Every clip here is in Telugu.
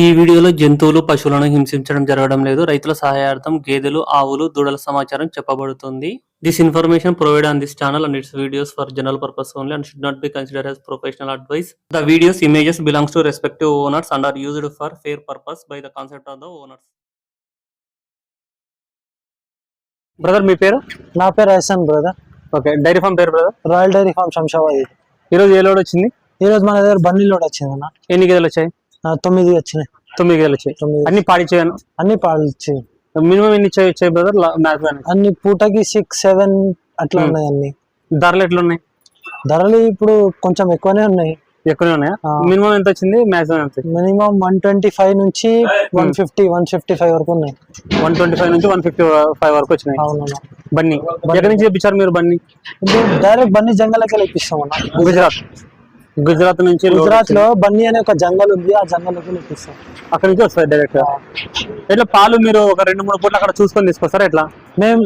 ఈ వీడియోలో జంతువులు, పశువులను హింసించడం జరగడం లేదు. రైతుల సహాయార్థం గేదెలు, ఆవులు, దూడల సమాచారం చెప్పబడుతుంది. This information provided on this channel and its videos for general purpose only and should not be considered as professional advice. The videos images belongs to respective owners and are used for fair purpose by the concept of the owners. Brother మీ పేరు? నా పేరు ఐసన్ బ్రదర్. ఓకే, డైరీ ఫామ్ పేరు brother? Royal dairy farm Shamshabad. ఈ రోజు ఏ లోడ్ వచ్చింది? ఈ రోజు మన దగ్గర బన్నీ లోడ్ వచ్చింది అన్న. ఎన్ని గేదెలు వచ్చాయి? 9 వచ్చినాయి. 9 గేదెలు వచ్చాయి. అన్ని పాడిచ్చాను? అన్ని పాడిచ్చాయి. మినిమం ఎన్ని వచ్చాయి బ్రదర్? అన్ని పూటకి 6-7 అట్లా ఉన్నాయి. అన్ని ధరలు ఎట్లా ఉన్నాయి? ధరలు ఇప్పుడు కొంచెం ఎక్కువనే ఉన్నాయి. ఎక్కువనే ఉన్నాయా? మినిమం ఎంత వచ్చింది? మాక్సిమం ఎంత? మినిమం 125 నుంచి 150-155 వరకు ఉన్నాయి. 125 నుంచి 155 వరకు వచ్చినాయి. అవునన్నా. బన్నీ ఎక్కడి నుంచి తెప్పించారు మీరు? బన్నీ డైరెక్ట్ బన్నీ జంగల్కి ఇప్పిస్తాం అన్న. గుజరాత్ నుంచి. గుజరాత్ లో బన్నీ అనే ఒక జంగల్ ఉంది, ఆ జంగల్కి ఇప్పిస్తాం. అక్కడ నుంచి వస్తాయి డైరెక్ట్. ఎట్లా పాలు మీరు ఒక 2-3 పూటలు అక్కడ చూసుకొని తీసుకొస్తారా ఎట్లా? మేము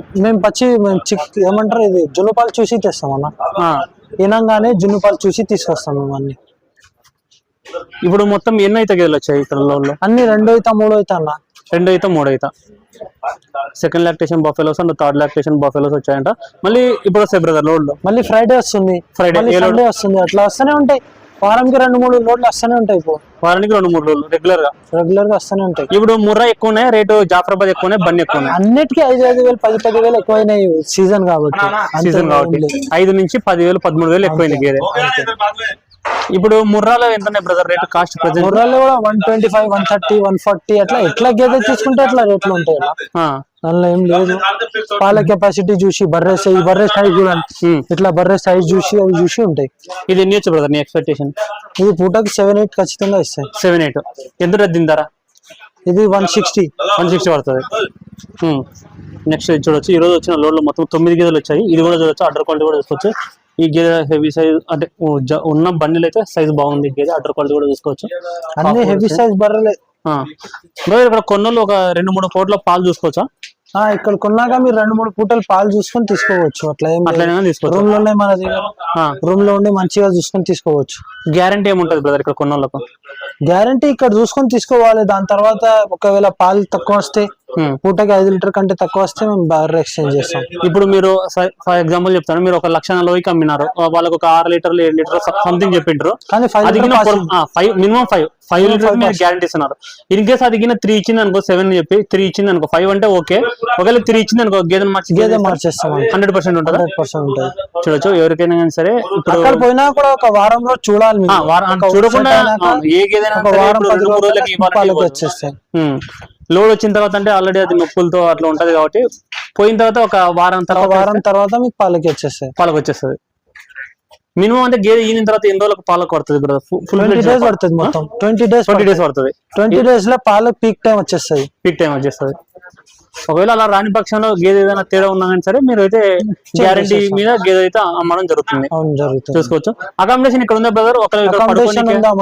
ఏమంటారు ఇది జున్ను పాలు చూసి తెస్తాం అన్న. తినంగానే జున్ను పాలు చూసి తీసుకొస్తాం మేము అన్ని. ఇప్పుడు మొత్తం ఎన్ని అయితే గేదెలు వచ్చాయి ఇక్కడ లోడ్లో? అన్ని 2 అయితే 3 అయితే అన్న. 2 అయితే 3 అయితే. Second lactation buffaloes and third lactation buffaloes వచ్చాయంట. మళ్ళీ ఇప్పుడు వస్తాయి బ్రదర్ లోడ్ లో? మళ్ళీ ఫ్రైడే వస్తుంది, సండే వస్తుంది. అట్లా వస్తూనే ఉంటాయి. వారానికి 2-3 లోడ్లు వస్తూనే ఉంటాయి. ఇప్పుడు వారానికి 2-3 లోడ్లు రెగ్యులర్ గా వస్తూనే ఉంటాయి. ఇప్పుడు ముర్రా ఎక్కువ ఉన్నాయి రేటు, జాఫరాబాద్ ఎక్కువ ఉన్నాయి, బన్నీ ఎక్కువ ఉన్నాయి. అన్నిటికీ 5,000 10,000 ఎక్కువైనాయి సీజన్ కాబట్టి. 5 నుంచి 10,000 13,000 ఎక్కువైనాయి గేదె. ఇప్పుడు ముర్రాలో ఎంత ఉన్నాయి బ్రదర్ రేటు? కాస్ట్ ప్రెజెంట్ ముర్రాలో కూడా 125, 130, 140 అట్లా ఎట్లా గేదె తీసుకుంటే అట్లా రేట్లు ఉంటాయి. దానిలో ఏం లేదు. పాల కెపాసిటీ చూసి బర్రె సైజ్ చూడండి, ఇట్లా బర్రె సైజ్ చూసి అవి చూసి ఉంటాయి. ఇది ఎన్ని వచ్చు బ్రదర్ నీ ఎక్స్పెక్టేషన్? ఇది పూటకి 7-8 ఖచ్చితంగా ఇస్తాయి. 7-8 ఎంత దీని ధర? ఇది 160 పడుతుంది. నెక్స్ట్ చూడొచ్చు, ఈ రోజు వచ్చిన లోడ్ లో మొత్తం 9 గేదెలు వచ్చాయి. ఇది కూడా చూడొచ్చు, అడ్డర్ క్వాలిటీ కూడా చూసుకోవచ్చు. ఈ గేదె హెవీ సైజ్ అంటే ఉన్న బండిలు అయితే సైజ్ బాగుంది. గేదె అడ్డర్ క్వాలిటీ కూడా చూసుకోవచ్చు. అన్ని హెవీ సైజ్ బర్రెలే. ఇక్కడ కొన్నోళ్ళు ఒక 2-3 పూటల పాలు చూసుకోవచ్చా? ఇక్కడ కొన్నాక మీరు 2-3 పూటలు పాలు చూసుకొని తీసుకోవచ్చు. అట్లా తీసుకోవచ్చు. రూమ్ లోనే మన దగ్గర రూమ్ లో ఉండి మంచిగా చూసుకొని తీసుకోవచ్చు. గ్యారంటీ ఏముంటది బ్రదర్ ఇక్కడ కొన్నోళ్ళకు? గ్యారంటీ ఇక్కడ చూసుకొని తీసుకోవాలి. దాని తర్వాత ఒకవేళ పాలు తక్కువ వస్తే, పూటకి 5 లీటర్ కంటే తక్కువ వస్తే మేము బర్రె ఎక్స్చేంజ్ చేస్తాం. ఇప్పుడు మీరు ఫర్ ఎగ్జాంపుల్ చెప్తాను, మీరు ఒక 1,40,000కి అమ్మినారు, వాళ్ళకి ఒక 6 లీటర్లు 7 లీటర్ సంథింగ్ చెప్పింటారు. కానీ మినిమం 5 లీటర్ మీరు గ్యారంటీ ఇస్తున్నారు. ఇన్ కేసు అది 3 ఇచ్చింది అనుకో, 7 చెప్పి 3 ఇచ్చింది అనుకో, 5 అంటే ఓకే. ఒకవేళ 3 ఇచ్చింది అనుకో, గేదె మార్చేస్తాం. 100% ఉంటుంది. చూడొచ్చు ఎవరికైనా కానీ సరే. ఇప్పుడు అక్కడ పోయినా కూడా ఒక వారంలో చూడాలి. చూడకుండా ఏ గేదైనా వచ్చేస్తాయి. లోడ్ వచ్చిన తర్వాత అంటే ఆల్రెడీ అది నొప్పులతో అట్లా ఉంటది కాబట్టి పోయిన తర్వాత ఒక వారం తర్వాత మీకు పాలకి వచ్చేస్తుంది. మినిమం అంటే గేదె ఈయన తర్వాత ఎన్ని రోజులకు పాలకు పడుతుంది బ్రదర్? 20 డేస్ పడుతుంది. మొత్తం 20 డేస్ పడుతుంది. 20 డేస్ లో పాలకు పీక్ టైం వచ్చేస్తుంది. ఒకవేళ అలా రాని పక్షంలో గేదె ఏదైనా తేడా ఉన్నా కానీ సరే మీరు అయితే గ్యారంటీ మీద గేదె అయితే అమ్మడం జరుగుతుంది. చూసుకోవచ్చు. అకామిడేషన్ ఇక్కడ ఉందా బ్రదర్?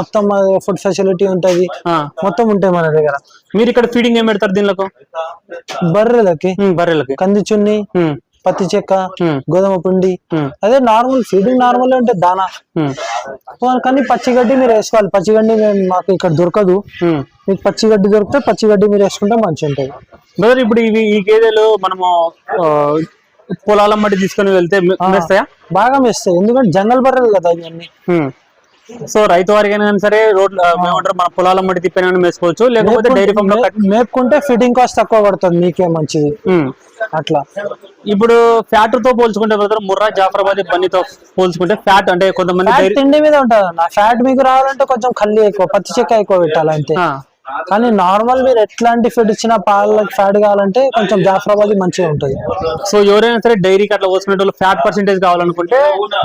మొత్తం ఫుడ్ ఫెసిలిటీ ఉంటది, మొత్తం ఉంటాయి మన దగ్గర. మీరు ఇక్కడ ఫీడింగ్ ఏం పెడతారు దీనిలో? బర్రెలకి కంది చున్ని, పత్తి చెక్క, గోధుమ పిండి, అదే నార్మల్ ఫీడింగ్. నార్మల్ అంటే దానా. కానీ పచ్చిగడ్డి మీరు వేసుకోవాలి. పచ్చిగడ్డి మాకు ఇక్కడ దొరకదు. మీకు పచ్చిగడ్డి దొరికితే పచ్చిగడ్డి మీరు వేసుకుంటే మంచిగా ఉంటుంది బ్రదర్. ఇప్పుడు ఈ గేదెలు మనము పొలాల మట్టి తీసుకొని వెళ్తే మేస్తాయా? బాగా మేస్తాయి, ఎందుకంటే జంగల్ బర్రెలు కదా ఇవన్నీ. సో రైతు వారికైనా కానీ సరే రోడ్లు ఏమంటారు, మన పొలాల మట్టి తిప్పిన వేసుకోవచ్చు. లేకపోతే డైరీ ఫామ్ లో మేపుకుంటే ఫీడింగ్ కాస్ట్ తక్కువ పడుతుంది, మీకే మంచిది. అట్లా ఇప్పుడు ఫ్యాట్ తో పోల్చుకుంటే బ్రదర్, ముర్రా, జాఫరాబాద్, బన్నీతో పోల్చుకుంటే ఫ్యాట్ అంటే కొంతమంది తిండి మీద ఉంటుంది. ఫ్యాట్ మీకు రావాలంటే కొంచెం కల్లి ఎక్కువ, పత్తి చెక్క ఎక్కువ పెట్టాలి అంతే. కానీ నార్మల్ మీరు ఎట్లాంటి ఫుడ్ ఇచ్చినా పాలకి ఫ్యాట్ కావాలంటే కొంచెం జాఫరాబాద్ మంచిగా ఉంటుంది. సో ఎవరైనా సరే డైరీకి అట్లా పోసుకునే వాళ్ళు ఫ్యాట్ పర్సెంటేజ్ కావాలనుకుంటే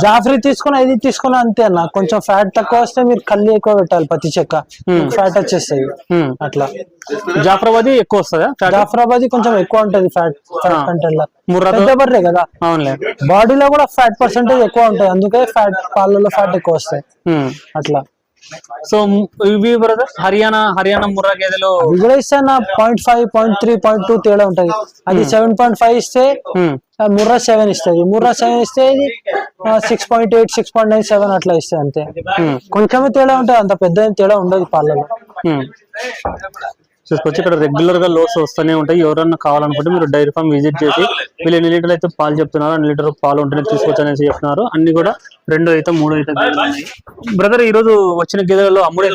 జాఫ్రీ తీసుకుని 5 తీసుకుని అంతే అన్న. కొంచెం ఫ్యాట్ తక్కువ వస్తే మీరు కల్లి ఎక్కువ పెట్టాలి, పత్తి చెక్క ఫ్యాట్ వచ్చేస్తాయి. అట్లా జాఫరాబాద్ ఎక్కువ వస్తుందా? జాఫరాబాద్ కొంచెం ఎక్కువ ఉంటది ఫ్యాట్ కంటెంట్ లో. పెద్ద బర్రె కదా, బాడీలో కూడా ఫ్యాట్ పర్సెంటేజ్ ఎక్కువ ఉంటుంది, అందుకే ఫ్యాట్ పాలలో ఫ్యాట్ ఎక్కువ వస్తాయి. అట్లా సో ఇవి బ్రదర్ హర్యానా ముర్రా గేదెలు కూడా ఇస్తే 0.5, 0.3, 0.2 తేడా ఉంటది. అది 7.5 ఇస్తే ముర్రా 7 ఇస్తుంది. ముర్రా 7 ఇస్తే ఇది 6.8, 6.9, 7 అట్లా ఇస్తే అంతే. కొంచెమే తేడా ఉంటుంది, అంత పెద్ద తేడా ఉండదు పాలలో. చూసుకోవచ్చు ఇక్కడ రెగ్యులర్ గా లోస్ వస్తూనే ఉంటాయి. ఎవరన్నా కావాలనుకుంటే మీరు డైరీ ఫామ్ విజిట్ చేసి వీళ్ళు ఎన్ని లీటర్లు అయితే పాలు చెప్తున్నారు, అన్ని లీటర్ పాలు ఉంటేనే తీసుకోవచ్చు అనేసి చెప్తున్నారు. అన్ని కూడా 2 అయితే 3 అయితే బ్రదర్ ఈ రోజు వచ్చిన గేదెలలో అమ్ముడే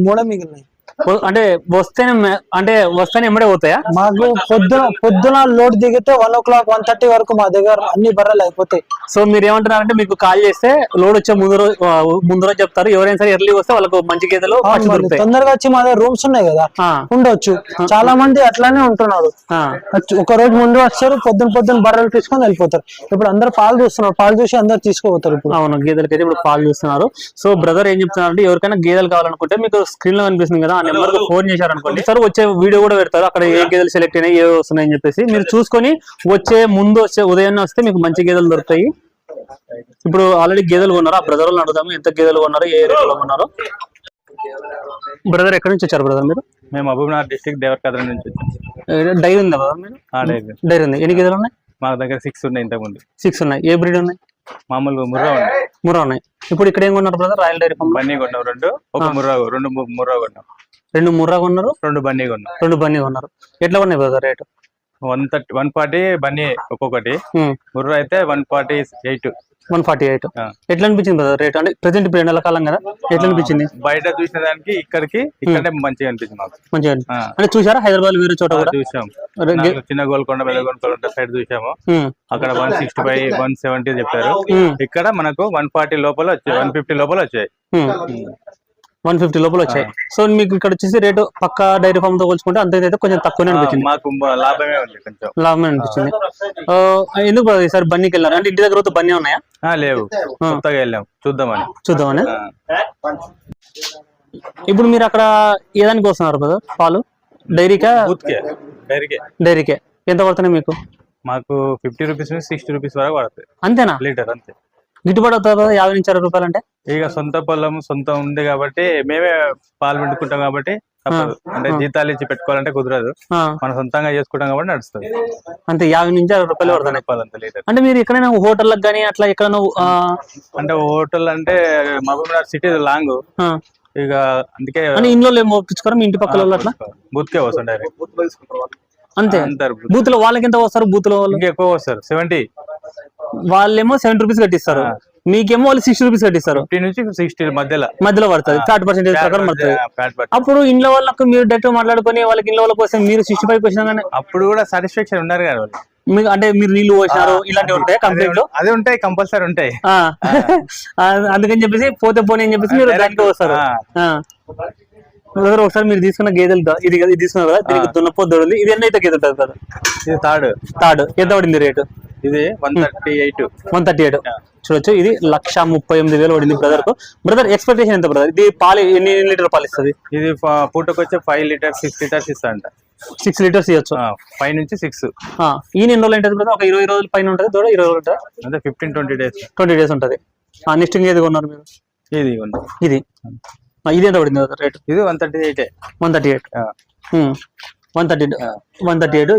మూడే మిగిలినాయి. అంటే వస్తేనే ఎమ్మడే పోతాయా? మాకు పొద్దున లోడ్ దిగితే 1 o'clock 1:30 వరకు మా దగ్గర అన్ని బర్రెలు అయిపోతాయి. సో మీరు ఏమంటున్నారంటే మీకు కాల్ చేస్తే లోడ్ వచ్చే ముందు రోజు చెప్తారు, ఎవరైనా సరే ఎర్లీ వస్తే వాళ్ళకు మంచి గేదెలు తొందరగా వచ్చి మా దగ్గర రూమ్స్ ఉన్నాయి కదా ఉండొచ్చు. చాలా మంది అట్లానే ఉంటున్నారు, ఒక రోజు ముందు వచ్చారు, పొద్దున బర్రెలు తీసుకొని వెళ్ళిపోతారు. ఇప్పుడు అందరు పాలు చూస్తున్నారు, పాలు చూసి అందరు తీసుకోపోతారు. ఇప్పుడు అవును, గేదెలకి అయితే ఇప్పుడు పాలు చూస్తున్నారు. సో బ్రదర్ ఏం చెప్తున్నారంటే ఎవరికైనా గేదెలు కావాలనుకుంటే మీకు స్క్రీన్ లో కనిపిస్తుంది కదా, నెంబర్ కు ఫోన్ చేశారనుకోండి, సార్ వచ్చే వీడియో కూడా పెడతారు, అక్కడ ఏ గేదెలు సెలెక్ట్ అయినాయి ఏ వస్తున్నాయని చెప్పేసి మీరు చూసుకొని వచ్చే ఉదయాన్నే వస్తే మీకు మంచి గేదెలు దొరుకుతాయి. ఇప్పుడు ఆల్రెడీ గేదెలు కొన్నారు, ఆ బ్రదర్ వాళ్ళని అడుగుదాము ఎంత గేదెలు కొన్నారు, ఏ రేట్లో కొన్నారు. బ్రదర్ ఎక్కడి నుంచి వచ్చారు బ్రదర్ మీరు? మేము మహబూబ్నగర్ డిస్ట్రిక్ట్ దేవరకద్ర నుంచి వచ్చాము. డైరీ ఉందా బ్రదర్ మీరు? డైరీ ఉంది. ఎన్ని గేదెలు ఉన్నాయి? మా దగ్గర 6 ఉన్నాయి, ఇంతకుముందు 6 ఉన్నాయి. ఏ బ్రీడ్ ఉన్నాయి? మామూలుగా ముర్రా ఉన్నాయి. ఇప్పుడు ఇక్కడ ఏం కొన్నారు బ్రదర్? రాయల్ డైరీ ఫామ్ బన్నీ కొన్నాం, రెండు ముర్రా కొన్నాం. 2 ముర్రా కొన్నారు, 2 బన్నీ కొన్నాం. 2 బన్నీ కొన్నారు. ఎట్లా ఉన్నాయి బ్రదర్ రేటు? 140 బన్నీ ఒక్కొక్కటి, ముర్రా అయితే 148. ఎట్లా అనిపించింది బ్రదర్ రేట్? అంటే ప్రెసెంట్ ఇప్పుడు ఎండాకాలం కదా, ఎట్లా అనిపించింది? బయట చూసిన దానికి ఇక్కడే మంచిగా అనిపించింది మాకు. మంచిగా అంటే చూసారా హైదరాబాద్ వేరే చోట కూడా చూసాం, చిన్న గోల్కొండ పెద్ద గోల్కొండ సైడ్ చూసాము. అక్కడ 165 170 చెప్పారు. ఇక్కడ మనకు 140 లోపల వచ్చాయి, 150 లోపల వచ్చాయి. 150 లోపల వచ్చాయి. సో మీకు ఇక్కడ వచ్చేసి రేటు పక్క డైరీ ఫామ్ తో పోల్చుకుంటే అంతైతే కొంచెం తక్కువనే అనిపించింది. మాకు లాభమే ఉంది, కొంచెం లాభమే అనిపించింది. ఎందుకు ఈసారి బన్నీకి వెళ్ళారు? అంటే ఇంటి దగ్గర బన్నీ ఉన్నాయా? లేవు, కొత్తగా వెళ్ళాం చూద్దామని. ఇప్పుడు మీరు అక్కడ ఏదానికి వస్తున్నారు బ్రదర్ పాలు? డైరీకే? డైరీకే. ఎంత పడుతున్నాయి మీకు? మాకు 50 రూపీస్ నుంచి 60 రూపీస్ వరకు పడుతుంది. అంతేనా? లీటర్ అంతే. గిట్టుబాటు అవుతుంది 50 నుంచి 60 రూపాయలు అంటే? ఇక సొంత పొలం సొంతం ఉంది కాబట్టి మేమే పాలు పెట్టుకుంటాం కాబట్టి అంటే జీతాలు ఇచ్చి పెట్టుకోవాలంటే కుదరదు, మనం సొంతంగా చేసుకుంటాం కాబట్టి నడుస్తుంది. అంతే 50 నుంచి 60 రూపాయలు పడుతుంది లీటర్. అంటే మీరు ఎక్కడైనా హోటల్లకు కానీ అట్లా ఎక్కడైనా అంటే హోటల్ అంటే మహబూబ్నగర్ సిటీ లాంగ్, ఇక అందుకే ఇంట్లో మోపించుకోరా మీ ఇంటి పక్కల అట్లా బూత్కే వస్తుంది డైరెక్ట్. అంతే బూత్ లో వాళ్ళకి ఎంత వస్తారు? బూత్ లో వాళ్ళు ఎక్కువ వస్తారు, 70. వాళ్ళేమో 70 రూపీస్ కట్టిస్తారు, మీకేమో వాళ్ళు 60 రూపీస్ కట్టిస్తారు. 50 నుంచి 60 మధ్యలో పడుతుంది, 30% ప్రకారం పడుతుంది. అప్పుడు ఇంట్లో వాళ్ళకు మీరు డైరెక్ట్ మాట్లాడుకుని వాళ్ళకి ఇంట్లో వాళ్ళ కోసం మీరు 65 వచ్చినా కానీ అప్పుడు కూడా సాటిస్ఫాక్షన్ ఉన్నారు కదా వాళ్ళు. మీకు అంటే మీరు నీళ్లు పోసినారు ఇలాంటివి ఉంటాయి కంప్లైంట్? అదే ఉంటాయి, కంపల్సరీ ఉంటాయి. అందుకని చెప్పేసి పోతే పోనీ అని చెప్పేసి మీరు దానికి వస్తారు. ఒకసారి మీరు తీసుకున్న గేదెలు ఇది తీసుకున్నారు కదా, దీనికి దున్నపోతు ఉంది. ఇది ఎన్ని అయితే గేదెలు కదా? ఇది థర్డ్. ఎంత పడింది రేటు? ఇది 138. చూడొచ్చు, ఇది 1,38,000 పడింది బ్రదర్ కు. బ్రదర్ ఎక్స్పెక్టేషన్ ఎంత బ్రదర్? ఇది పాలు ఎన్ని లీటర్ పాలు ఇస్తుంది? ఇది పూటకు వచ్చే 5 లీటర్స్ 6 లీటర్స్ ఇస్తాంట. 6 లీటర్స్ ఇవ్వచ్చు, 5 నుంచి 6. ఈ ఎన్ని రోజులు ఉంటుంది బ్రదర్? ఒక 20 రోజుల పైన ఉంటుంది, 20 రోజులు ఉంటుంది, అంటే 15-20 డేస్. 20 డేస్ ఉంటుంది. నెక్స్ట్ ఏది కొన్నారు మీరు? ఇది ఎంత పడింది రేటు? ఇది 138. 138.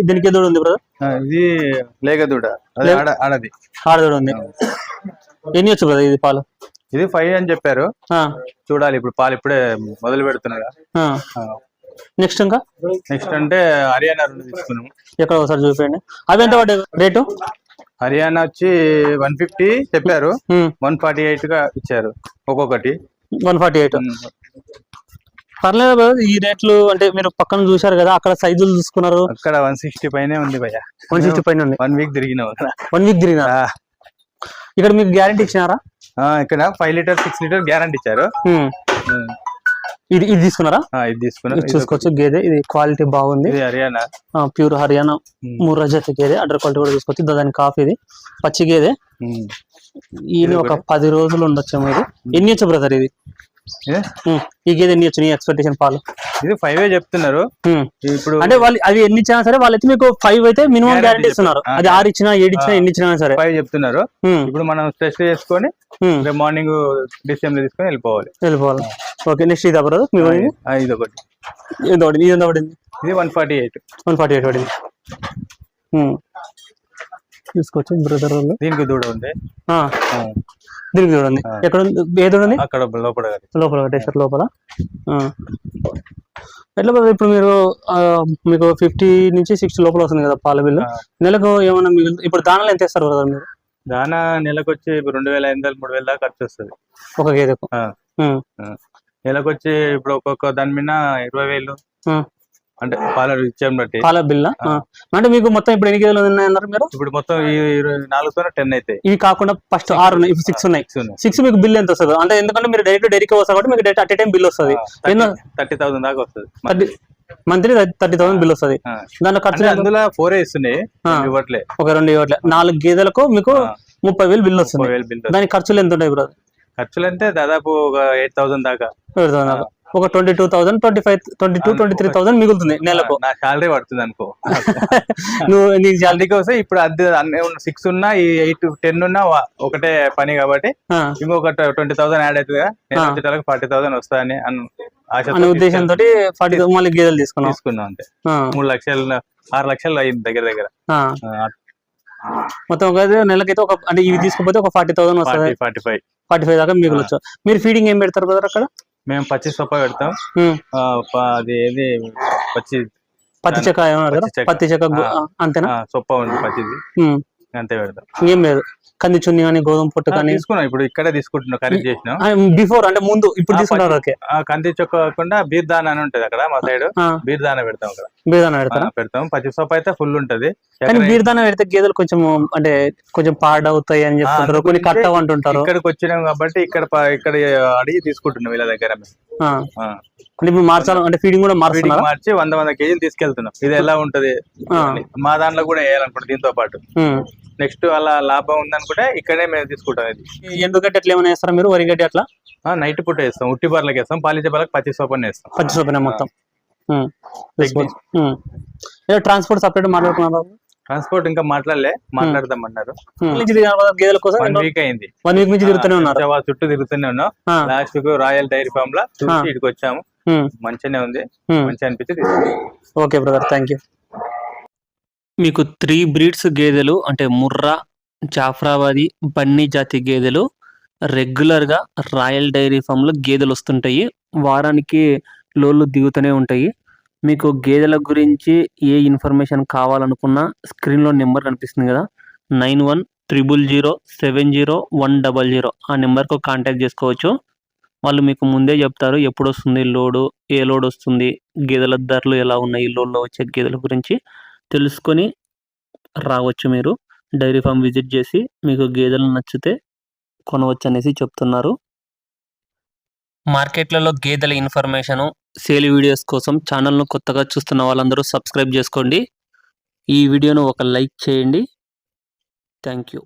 దీనికి ఏ దూడ ఉంది బ్రదర్? ఇది లేగ దూడ, ఆడదూడ ఉంది. ఎన్ని వచ్చు బ్రదర్ ఇది పాలు? ఇది 5 అని చెప్పారు, చూడాలి. ఇప్పుడు పాలు ఇప్పుడే మొదలు పెడుతున్నారు. నెక్స్ట్ అంటే హర్యానా తీసుకున్నాం. ఎక్కడ ఒకసారి చూపించండి. అవి ఎంత పడ్డాయి రేటు? హర్యానా వచ్చి 150 చెప్పారు, 148 గా ఇచ్చారు ఒక్కొక్కటి. 148. పర్లేదు బ్రదర్ ఈ రేట్లు. అంటే మీరు పక్కన చూసారు కదా, అక్కడ సైజులు చూసుకున్నారు, అక్కడ 160 పైనే ఉంది భయ్య. 160 పైన ఉంది. 1 వీక్ తిరిగినా. ఇక్కడ మీకు గ్యారంటీ ఇచ్చినారా? ఇక్కడ 5 లీటర్ 6 లీటర్ గ్యారంటీ ఇచ్చారు. ఇది తీసుకున్నారా? ఇది తీసుకున్నా. చూసుకోవచ్చు గేదె, ఇది క్వాలిటీ బాగుంది. ఇది హర్యానా, ప్యూర్ హర్యానా ముర్రా జాతి గేదె. అడ్డర్ క్వాలిటీ కూడా చూసుకోవచ్చు. దాని కాఫీ ఇది పచ్చి గేదె. ఇది ఒక 10 రోజులు ఉండొచ్చేమో. ఇది ఎన్ని వచ్చు బ్రదర్ ఇది? ఈ గేదె ఎన్ని వచ్చు నీ ఎక్స్పెక్టేషన్ పాలు? ఇది 5 చెప్తున్నారు. ఇప్పుడు అంటే వాళ్ళు అవి ఎన్ని ఇచ్చినా సరే వాళ్ళైతే మీకు 5 అయితే మినిమం గ్యారంటీ ఇస్తున్నారు. అది 6 ఇచ్చినా 7 ఇచ్చినా ఎన్ని ఇచ్చినా సరే 5 చెప్తున్నారు. ఇప్పుడు మనం టెస్ట్ చేసుకొని మార్నింగ్ డిసెంబర్ తీసుకొని వెళ్ళిపోవాలి. ఓకే, నెక్స్ట్ ఇది బ్రదర్ ఇది ఒకటి. ఇది ఎంత పడింది? ఇది 148 పడింది. తీసుకోవచ్చు బ్రదర్ వాళ్ళు. దీనికి దూడ ఉంది. దీనికి చూడండి ఎక్కడ ఉంది? ఏ చూడండి అక్కడ లోపల లోపల కట్టేసారు లోపల. ఎట్లా ఇప్పుడు మీరు మీకు 50 నుంచి 60 లోపల వస్తుంది కదా పాల బిల్లు. నెలకు ఏమన్నా ఇప్పుడు దానాలు ఎంత ఇస్తారు కదా మీరు? దానా నెలకు వచ్చి 2500 3000 దాకా ఖర్చు వస్తుంది ఒక గేదెకు. నెలకు వచ్చి ఇప్పుడు ఒక్కొక్క దాని మీద 20,000 అంటే పాల ఇచ్చాం బట్టి పాల బిల్. అంటే మీకు మొత్తం ఇప్పుడు ఎన్ని గేదెలు ఉన్నాయన్నారు మీరు? ఇప్పుడు మొత్తం ఈ 24 10 అవుతాయి. ఇవి కాకుండా ఫస్ట్ 6 ఉన్నాయి, ఇప్పుడు 6 ఉన్నాయి. 6 మీకు బిల్ ఎంత వస్తుంది? అంటే ఎందుకంటే మీరు డైరెక్ట్ డైరీకి వస్తారు కాబట్టి మీకు direct at a time bill వస్తుంది. 30,000 దాకా వస్తుంది మంత్లీ. 30,000 బిల్ వస్తుంది. దాంట్లో ఖర్చు అందులో 4 ఇస్తున్నాయి ఇవ్వట్లే. ఒక 2 ఇవ్వట్లే. 4 గేదెలకు మీకు 30,000 బిల్ వస్తుంది. దాని ఖర్చులు ఎంత ఉంటాయి బ్రదర్? ఖర్చులు అంటే దాదాపు ఒక 8,000 దాకా. ఒక 22,000 23,000 మిగులుతుంది నెలకు. నా శాలరీ పడుతుంది అనుకో. నువ్వు నీకు శాలరీ కోసం ఇప్పుడు అద్దె 6 ఉన్నా ఈ 8 10 ఉన్నా ఒకటే పని కాబట్టి ఇంకొక 20,000 యాడ్ అవుతుంది. 40,000 వస్తాయని అనే ఉద్దేశంతో 40,000 మళ్ళీ గేదెలు తీసుకున్నాం అంతే. 3 లక్షలు 6 లక్షలు అయింది దగ్గర. మొత్తం ఒక నెలకైతే ఒక అంటే ఇవి తీసుకుపోతే ఒక 40,000 వస్తుంది. 45 దాకా మిగులొచ్చు. మీరు ఫీడింగ్ ఏం పెడతారు బ్రదర్ అక్కడ? మేము పచ్చి సొప్ప పెడతాం. అది ఏది పత్తి చెక్క ఏమన్నారు కదా, పత్తి చెక్క అంతేనా? సొప్ప ఉంది పచ్చిది అంతే పెడతాం. ఏం లేదు కంది చున్ని కానీ గోధుమ పొట్టు కానీ తీసుకున్నాం. ఇప్పుడు ఇక్కడే తీసుకుంటున్నాం. ఖరీదు చేసినాం బిఫోర్ అంటే ముందు. ఇప్పుడు తీసుకుంటారు. కంది చొక్క కాకుండా బీర్దాన అని ఉంటది అక్కడ మా సైడ్. బీర్దాన పెడతాం అక్కడ. బీర్దాన పెడతాం. పచ్చి సొప్ప అయితే ఫుల్ ఉంటది. కానీ బీర్దాన పెడితే గేదెలు కొంచెం పాడవుతాయి అని చెప్తుంటారు, కొన్ని కట్టవు అంటుంటారు. ఇక్కడికి వచ్చినాం కాబట్టి ఇక్కడ అడిగి తీసుకుంటున్నాం వీళ్ళ దగ్గర. ఇప్పుడు మార్చాలి అంటే ఫీడింగ్ కూడా మార్చి 100 కేజీలు తీసుకెళ్తున్నాం. ఇది ఎలా ఉంటది మా దాంట్లో కూడా వేయాలనుకుంటా దీంతో పాటు. నెక్స్ట్ అలా లాభం ఉందనుకుంటే ఇక్కడే మేము తీసుకుంటాం. ఇది ఎందుకంటే ఎట్లా ఏమైనా వేస్తారా మీరు? వరి గడ్డి అట్లా నైట్ పూట వేస్తాం. ఉట్టి బర్రెలకు వేస్తాం. పాలించే బర్రెలకు పచ్చి సోపని వేస్తాం. పచ్చి సోపనే మొత్తం. ట్రాన్స్పోర్ట్ సపరేట్ మాట్లాడుకున్నారు? ట్రాన్స్పోర్ట్ ఇంకా మాట్లాడదాం అన్నారు. గేదెల కోసం 1 వీక్ అయింది. 1 వీక్ నుంచి తిరుగుతూనే ఉన్నారు. చుట్టూ తిరుగుతూనే ఉన్నాం. లాస్ట్ కు రాయల్ డైరీ ఫార్మ్ లో చూసి ఇక్కడికి వచ్చాము. మంచిగానే ఉంది. మంచిగా అనిపించింది. Okay brother, thank you. మీకు 3 బ్రీడ్స్ గేదెలు అంటే ముర్రా, జాఫ్రాబాది, బన్నీ జాతి గేదెలు రెగ్యులర్గా రాయల్ డైరీ ఫామ్లో గేదెలు వస్తుంటాయి. వారానికి లోళ్ళు దిగుతూనే ఉంటాయి. మీకు గేదెల గురించి ఏ ఇన్ఫర్మేషన్ కావాలనుకున్నా స్క్రీన్లో నెంబర్ కనిపిస్తుంది కదా, 9100070100 ఆ నెంబర్కు కాంటాక్ట్ చేసుకోవచ్చు. వాళ్ళు మీకు ముందే చెప్తారు ఎప్పుడు వస్తుంది లోడు, ఏ లోడ్ వస్తుంది, గేదెల ధరలు ఎలా ఉన్నాయి, లోడ్లో వచ్చే గేదెల గురించి తెలుసుకొని రావచ్చు. మీరు డైరీ ఫామ్ విజిట్ చేసి మీకు గేదెలు నచ్చితే కొనవచ్చు అనేసి చెప్తున్నారు. మార్కెట్లలో గేదెల ఇన్ఫర్మేషను, సేల్ వీడియోస్ కోసం ఛానల్ను కొత్తగా చూస్తున్న వాళ్ళందరూ సబ్స్క్రైబ్ చేసుకోండి. ఈ వీడియోను ఒక లైక్ చేయండి. Thank you.